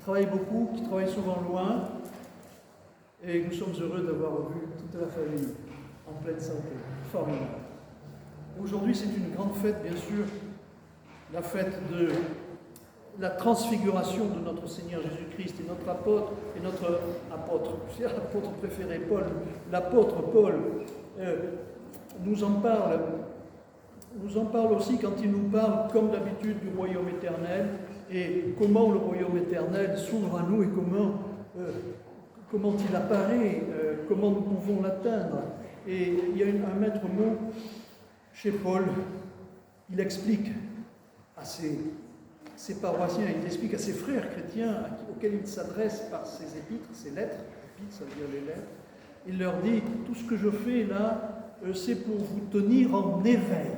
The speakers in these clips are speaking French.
travaille beaucoup, qui travaille souvent loin. Et nous sommes heureux d'avoir vu toute la famille en pleine santé. Formidable. Aujourd'hui, c'est une grande fête, bien sûr, la fête de la transfiguration de notre Seigneur Jésus-Christ. Et notre apôtre, c'est l'apôtre préféré, Paul, l'apôtre Paul, nous en parle aussi quand il nous parle, comme d'habitude, du royaume éternel et comment le royaume éternel s'ouvre à nous et comment il apparaît, comment nous pouvons l'atteindre. Et il y a un maître mot chez Paul, il explique à ses paroissiens, il explique à ses frères chrétiens auxquels il s'adresse par ses épîtres, ses lettres, épîtres, ça veut dire les lettres, il leur dit, tout ce que je fais là, c'est pour vous tenir en éveil.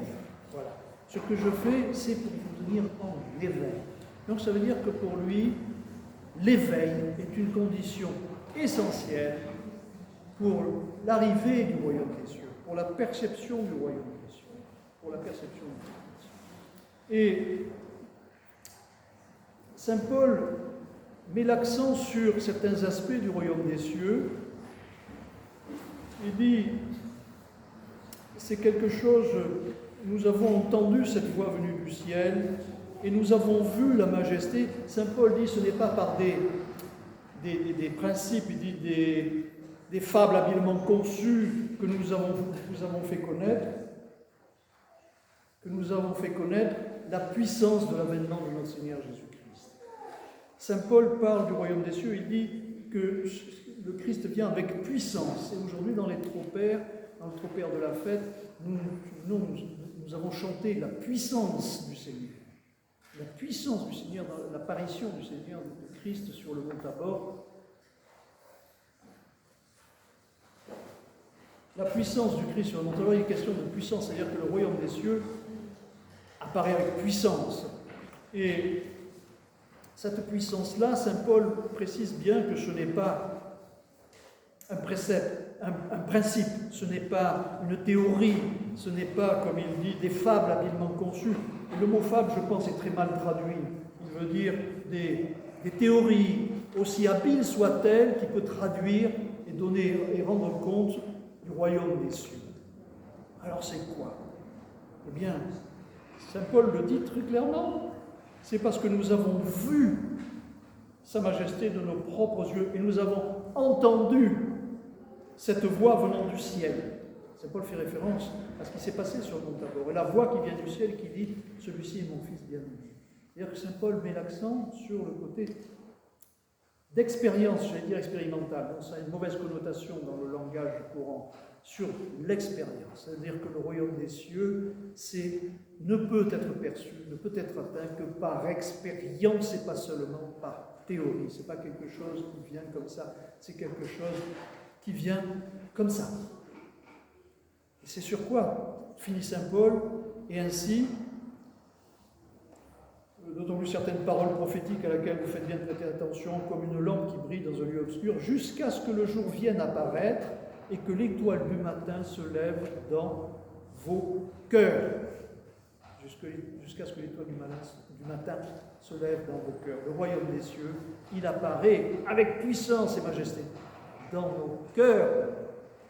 Voilà. Ce que je fais, c'est pour vous tenir en éveil. Donc ça veut dire que pour lui, l'éveil est une condition essentielle pour l'arrivée du royaume des cieux, pour la perception du royaume des cieux, pour la perception du royaume des cieux. Et Saint Paul met l'accent sur certains aspects du royaume des cieux. Il dit, c'est quelque chose, nous avons entendu cette voix venue du ciel et nous avons vu la majesté. Saint Paul dit, ce n'est pas par des principes, il dit des fables habilement conçues que nous avons fait connaître, la puissance de l'avènement de notre Seigneur Jésus-Christ. Saint Paul parle du royaume des cieux, il dit que le Christ vient avec puissance. Et aujourd'hui, dans le tropère de la fête, nous avons chanté la puissance du Seigneur. La puissance du Seigneur, dans l'apparition du Seigneur de Christ sur le mont Tabor. La puissance du Christ sur le mont Tabor, il est question de puissance, c'est-à-dire que le royaume des cieux apparaît avec puissance. Et cette puissance-là, Saint Paul précise bien que ce n'est pas un précepte, un principe, ce n'est pas une théorie, ce n'est pas, comme il dit, des fables habilement conçues. Et le mot fable, je pense, est très mal traduit. Il veut dire des théories, aussi habiles soient-elles, qui peut traduire et rendre compte du royaume des cieux. Alors c'est quoi? Eh bien, Saint Paul le dit très clairement, c'est parce que nous avons vu Sa Majesté de nos propres yeux et nous avons entendu cette voix venant du ciel. Saint Paul fait référence à ce qui s'est passé sur le mont Tabor. Et la voix qui vient du ciel qui dit « Celui-ci est mon fils bien-aimé ». C'est-à-dire que Saint Paul met l'accent sur le côté d'expérience, j'allais dire expérimentale. Donc ça a une mauvaise connotation dans le langage courant, sur l'expérience. C'est-à-dire que le royaume des cieux ne peut être perçu, ne peut être atteint que par expérience et pas seulement par théorie. Ce n'est pas quelque chose qui vient comme ça, c'est quelque chose qui vient comme ça. Et c'est sur quoi finit Saint Paul, et ainsi, d'autant plus certaines paroles prophétiques à laquelle vous faites bien prêter attention, comme une lampe qui brille dans un lieu obscur, jusqu'à ce que le jour vienne apparaître et que l'étoile du matin se lève dans vos cœurs. Jusqu'à ce que l'étoile du matin se lève dans vos cœurs. Le royaume des cieux, il apparaît avec puissance et majesté dans nos cœurs.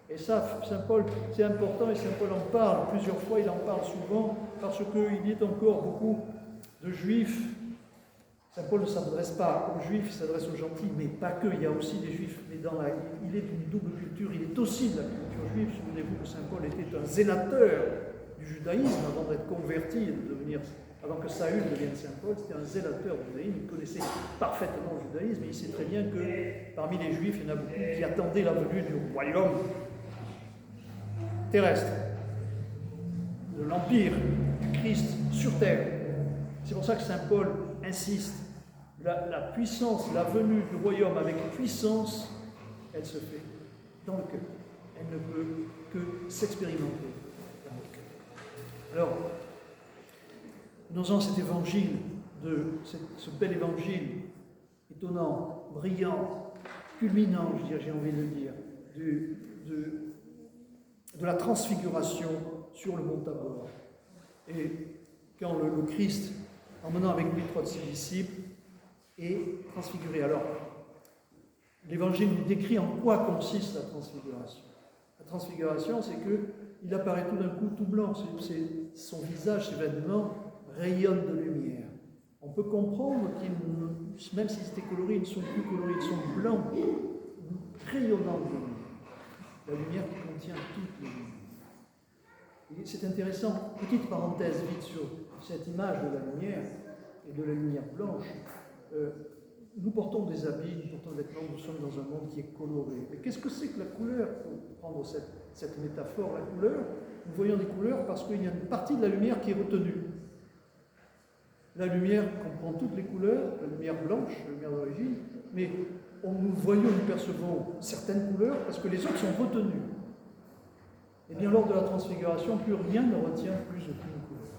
Et ça, Saint Paul, c'est important, et Saint Paul en parle plusieurs fois, il en parle souvent, parce qu'il y a encore beaucoup de juifs. Saint Paul ne s'adresse pas aux juifs, il s'adresse aux gentils, mais pas que, il y a aussi des juifs, mais il est d'une double culture, il est aussi de la culture juive. Souvenez-vous que Saint Paul était un zélateur du judaïsme avant d'être converti et de devenir, avant que Saül devienne Saint Paul, c'était un zélateur du judaïsme, il connaissait parfaitement le judaïsme, et il sait très bien que parmi les juifs, il y en a beaucoup qui attendaient la venue du royaume terrestre, de l'empire du Christ sur terre. C'est pour ça que Saint Paul insiste. La puissance, la venue du royaume avec puissance, elle se fait dans le cœur. Elle ne peut que s'expérimenter dans le cœur. Alors, dans cet évangile, ce bel évangile, étonnant, brillant, culminant, j'ai envie de dire, de la transfiguration sur le mont Tabor. Et quand le Christ, emmenant avec lui 3 de ses disciples, et transfiguré. Alors, l'Évangile nous décrit en quoi consiste la transfiguration. La transfiguration, c'est qu'il apparaît tout d'un coup tout blanc. Son visage, ses vêtements rayonnent de lumière. On peut comprendre qu'ils, même s'ils étaient colorés, ils ne sont plus colorés, ils sont blancs, rayonnants de lumière. La lumière qui contient toute lumière. Et c'est intéressant, petite parenthèse vite sur cette image de la lumière et de la lumière blanche. Nous portons des habits, nous portons des vêtements, nous sommes dans un monde qui est coloré. Mais qu'est-ce que c'est que la couleur? Pour prendre cette métaphore, la couleur, nous voyons des couleurs parce qu'il y a une partie de la lumière qui est retenue. La lumière comprend toutes les couleurs, la lumière blanche, la lumière d'origine, mais nous voyons, nous percevons certaines couleurs parce que les autres sont retenues. Et bien lors de la transfiguration, plus rien ne retient plus aucune couleur.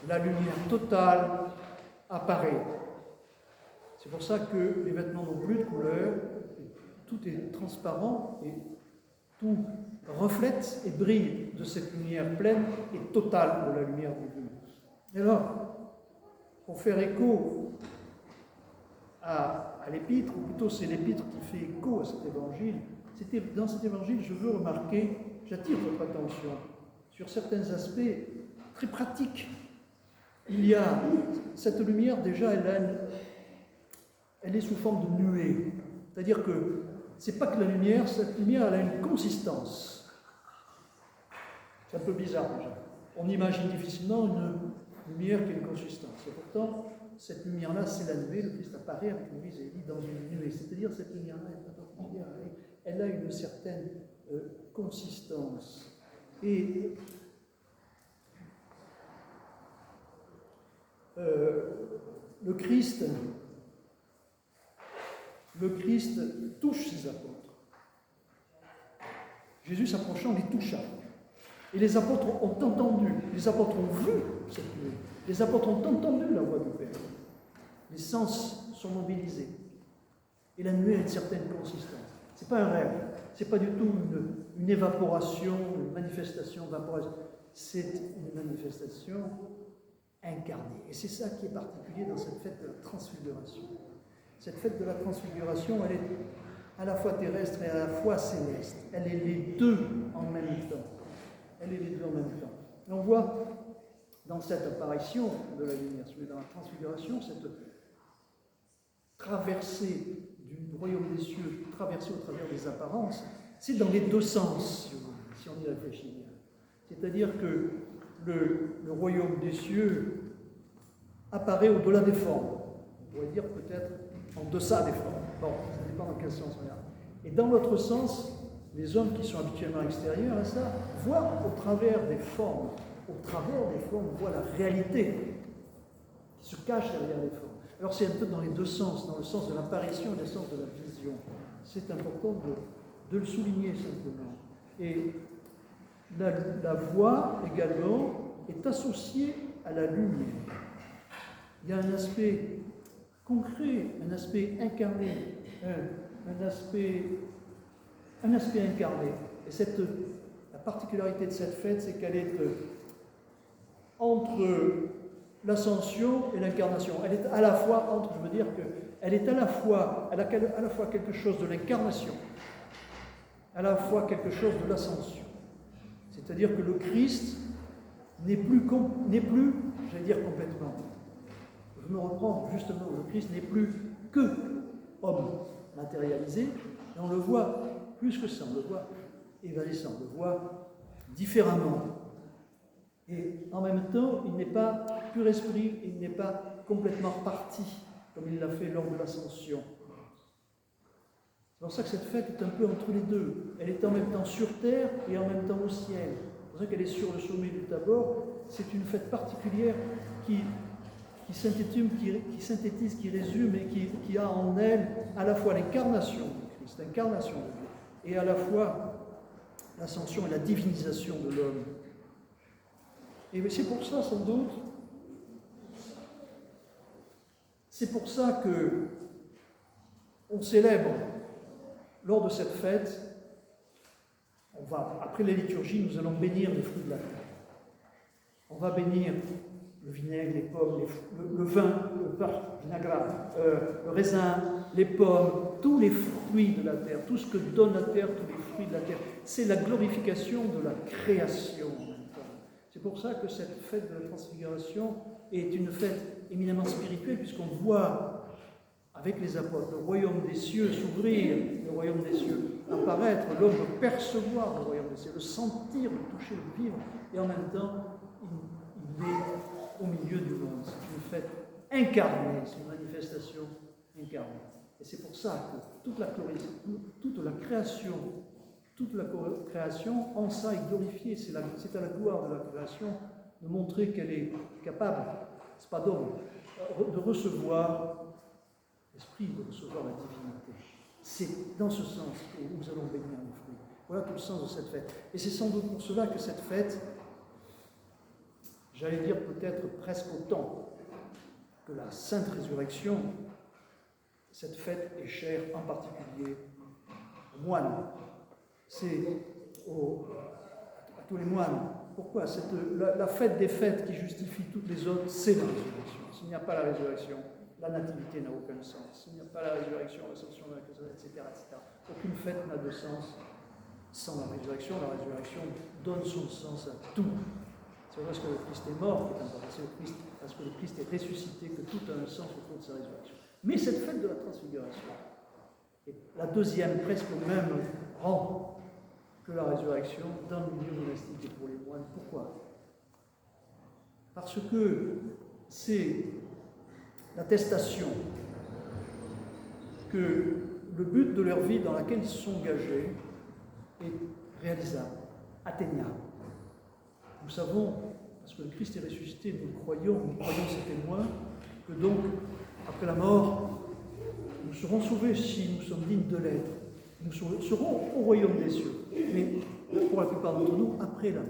La lumière totale apparaît. C'est pour ça que les vêtements n'ont plus de couleur, tout est transparent et tout reflète et brille de cette lumière pleine et totale de la lumière divine. Et alors, pour faire écho à l'épître, ou plutôt c'est l'épître qui fait écho à cet évangile, dans cet évangile, je veux remarquer, j'attire votre attention sur certains aspects très pratiques. Il y a cette lumière, déjà, elle est sous forme de nuée. C'est-à-dire que c'est pas que la lumière, cette lumière, elle a une consistance. C'est un peu bizarre déjà. On imagine difficilement une lumière qui a une consistance. Et pourtant, cette lumière-là, c'est la nuée. Le Christ apparaît avec Moïse et Élie dans une nuée. C'est-à-dire que cette lumière-là est particulière. Elle a une certaine consistance. Et le Christ touche ses apôtres. Jésus s'approchant les toucha. Et les apôtres ont entendu, les apôtres ont vu cette nuée. Les apôtres ont entendu la voix du Père. Les sens sont mobilisés. Et la nuée a une certaine consistance. Ce n'est pas un rêve, ce n'est pas du tout une évaporation, une manifestation vaporeuse. C'est une manifestation incarnée. Et c'est ça qui est particulier dans cette fête de la transfiguration. Cette fête de la transfiguration, elle est à la fois terrestre et à la fois céleste. Elle est les deux en même temps. Elle est les deux en même temps. Et on voit dans cette apparition de la lumière, dans la transfiguration, cette traversée du royaume des cieux, traversée au travers des apparences, c'est dans les deux sens, si on y réfléchit bien. C'est-à-dire que le royaume des cieux apparaît au-delà des formes. On pourrait dire peut-être en deçà des formes. Bon, ça dépend dans quel sens on regarde. Et dans l'autre sens, les hommes qui sont habituellement extérieurs à ça voient au travers des formes. Au travers des formes, on voit la réalité qui se cache derrière les formes. Alors c'est un peu dans les deux sens, dans le sens de l'apparition et le sens de la vision. C'est important de le souligner simplement. Et la voix également est associée à la lumière. Il y a un aspect concret, un aspect incarné, un aspect incarné. Et la particularité de cette fête, c'est qu'elle est entre l'ascension et l'incarnation. Elle est à la fois entre, je veux dire qu'elle est elle a à la fois quelque chose de l'incarnation, à la fois quelque chose de l'ascension. C'est-à-dire que le Christ n'est plus, j'allais dire complètement. Je me reprends justement, le Christ n'est plus que homme matérialisé, mais on le voit plus que ça, on le voit évanescent, on le voit différemment. Et en même temps, il n'est pas pur esprit, il n'est pas complètement reparti, comme il l'a fait lors de l'ascension. C'est pour ça que cette fête est un peu entre les deux. Elle est en même temps sur terre et en même temps au ciel. C'est pour ça qu'elle est sur le sommet du Tabor. C'est une fête particulière qui synthétise, qui résume et qui a en elle à la fois l'incarnation du Christ, l'incarnation de Dieu, et à la fois l'ascension et la divinisation de l'homme. Et c'est pour ça, sans doute, c'est pour ça que on célèbre lors de cette fête, après les liturgies, nous allons bénir les fruits de la terre. On va bénir le vinaigre, les pommes, le vin vinagrate, le raisin, les pommes, tous les fruits de la terre, tout ce que donne la terre, tous les fruits de la terre. C'est la glorification de la création. C'est pour ça que cette fête de la transfiguration est une fête éminemment spirituelle, puisqu'on voit avec les apôtres le royaume des cieux s'ouvrir, le royaume des cieux apparaître, l'homme percevoir le royaume des cieux, le sentir, le toucher, le vivre, et en même temps, il est au milieu du monde. C'est une fête incarnée, c'est une manifestation incarnée. Et c'est pour ça que toute la création en ça est glorifiée. C'est à la gloire de la création de montrer qu'elle est capable, c'est pas d'homme, de recevoir l'esprit, de recevoir la divinité. C'est dans ce sens que nous allons bénir les fruits. Voilà tout le sens de cette fête. Et c'est sans doute pour cela que cette fête, j'allais dire peut-être presque autant que la Sainte Résurrection, cette fête est chère en particulier aux moines. C'est à tous les moines. Pourquoi? La fête des fêtes qui justifie toutes les autres, c'est la résurrection. S'il n'y a pas la résurrection, la nativité n'a aucun sens. S'il n'y a pas la résurrection, l'ascension de la Christ, etc., etc. Aucune fête n'a de sens sans la résurrection. La résurrection donne son sens à tout. C'est parce que le Christ est mort qui est important. C'est parce que le Christ est ressuscité que tout a un sens autour de sa résurrection. Mais cette fête de la transfiguration est la deuxième, presque au même rang que la résurrection dans le milieu monastique et pour les moines. Pourquoi? Parce que c'est l'attestation que le but de leur vie dans laquelle ils se sont engagés est réalisable, atteignable. Nous savons, parce que le Christ est ressuscité, nous croyons ces témoins, que donc, après la mort, nous serons sauvés si nous sommes dignes de l'être. Nous serons au royaume des cieux, mais pour la plupart d'entre nous, après la mort.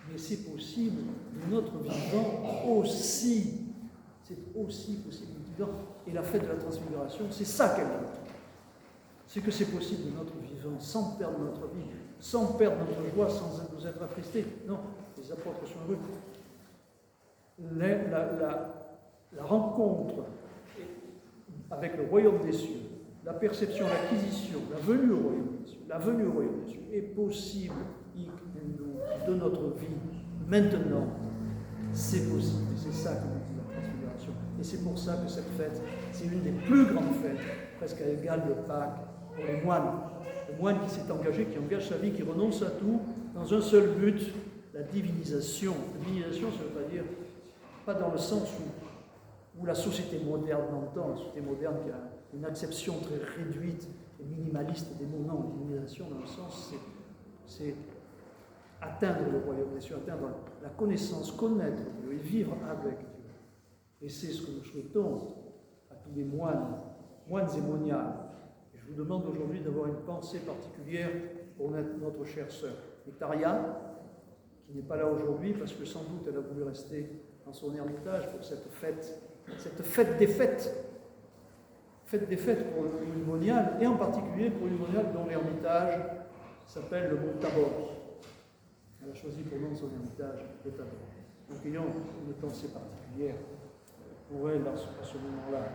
Mais c'est possible de notre vivant aussi. C'est aussi possible de vivant. Et la fête de la transfiguration, c'est ça qu'elle montre. C'est que c'est possible de notre vivant, sans perdre notre vie, sans perdre notre joie, sans nous être attristés. Non, les apôtres sont heureux. La rencontre avec le royaume des cieux, la perception, l'acquisition, la venue au royaume des cieux est possible de notre vie maintenant. C'est possible, et c'est ça que nous dit la transfiguration. Et c'est pour ça que cette fête, c'est une des plus grandes fêtes, presque à l'égal de Pâques, pour les moines. Le moine qui s'est engagé, qui engage sa vie, qui renonce à tout, dans un seul but, la divinisation. La divinisation, ça ne veut pas dire, pas dans le sens où la société moderne entend, la société moderne qui a une acception très réduite et minimaliste des mots. Non, la divinisation, dans le sens, c'est atteindre le royaume des cieux, atteindre la connaissance, connaître Dieu et vivre avec Dieu. Et c'est ce que nous souhaitons à tous les moines et moniales. Et je vous demande aujourd'hui d'avoir une pensée particulière pour notre chère sœur Nectaria, qui n'est pas là aujourd'hui parce que sans doute elle a voulu rester dans son ermitage pour cette fête des fêtes. Fête des fêtes pour une moniale, et en particulier pour une moniale dont l'ermitage s'appelle le Mont Tabor. Elle a choisi pour nom de son ermitage le Tabor. Donc ayons une pensée particulière pour elle à ce moment-là.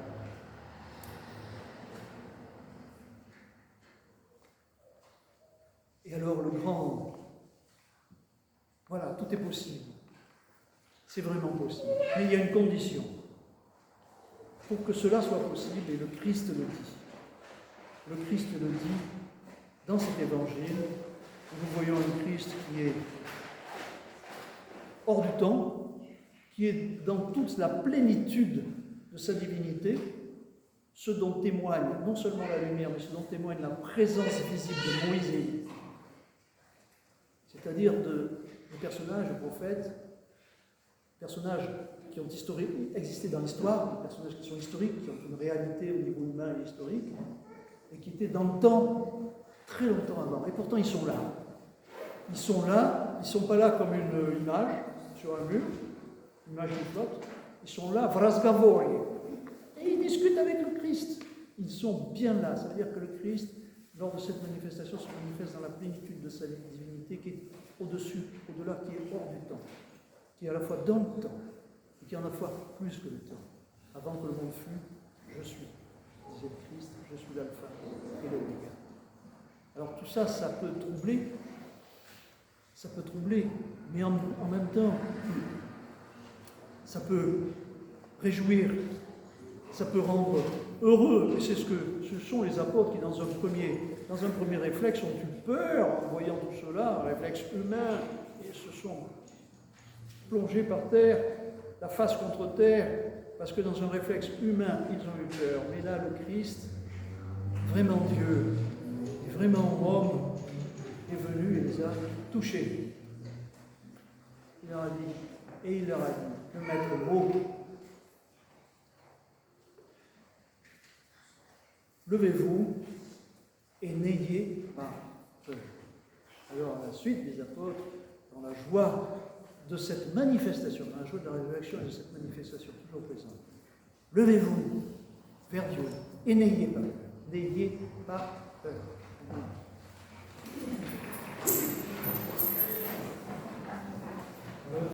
Et alors voilà, tout est possible. C'est vraiment possible. Mais il y a une condition. Pour que cela soit possible, et le Christ le dit. Le Christ le dit dans cet évangile. Nous voyons un Christ qui est hors du temps, qui est dans toute la plénitude de sa divinité, ce dont témoigne non seulement la lumière, mais ce dont témoigne la présence visible de Moïse et Élie. C'est-à-dire de personnages, de prophètes, personnages qui ont existé dans l'histoire, des personnages qui sont historiques, qui ont une réalité au niveau humain et historique, et qui étaient dans le temps, très longtemps avant. Et pourtant, ils sont là. Ils sont là, ils ne sont pas là comme une image sur un mur, une image qui flotte. Ils sont là, vrasgavoi, et ils discutent avec le Christ. Ils sont bien là. Ça veut dire que le Christ, lors de cette manifestation, se manifeste dans la plénitude de sa divinité, qui est au-dessus, au-delà, qui est hors du temps, qui est à la fois dans le temps, et qui est à la fois plus que le temps. Avant que le monde fût, je suis. Disait le Christ, je suis l'alpha et l'oméga. Alors tout ça, ça peut troubler, mais en même temps, ça peut réjouir, ça peut rendre heureux. Et c'est ce sont les apôtres qui, dans un premier réflexe, ont eu peur en voyant tout cela, un réflexe humain, et se sont plongés par terre, la face contre terre, parce que dans un réflexe humain, ils ont eu peur. Mais là, le Christ, vraiment Dieu, et vraiment homme, est venu et les a touchés. Il leur a dit, le maître mot, levez-vous et n'ayez pas peur. Alors, à la suite des apôtres, dans la joie de cette manifestation, dans la joie de la résurrection et de cette manifestation toujours présente, levez-vous vers Dieu et n'ayez pas peur. N'ayez pas peur.